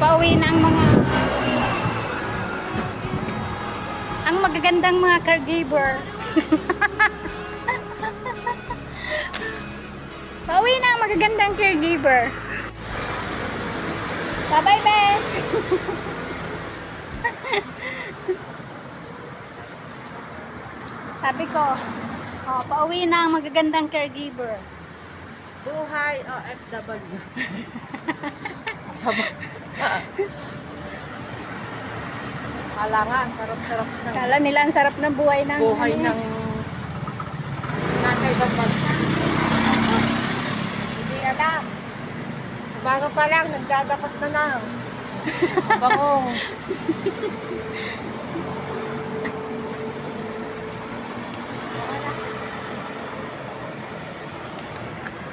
Pauwi na ang magagandang mga caregiver. Pauwi na ang magagandang caregiver. Bye-bye, Ben. Sabi ko, oh, pauwi na ang magagandang caregiver. Buhay OFW. Sabah. Kala nga, sarap-sarap ng Kala nila ang sarap ng buhay ng buhay ng nasa ibang bansa. Hindi alam. Bago pa lang, nagdadapat na na. Bangong.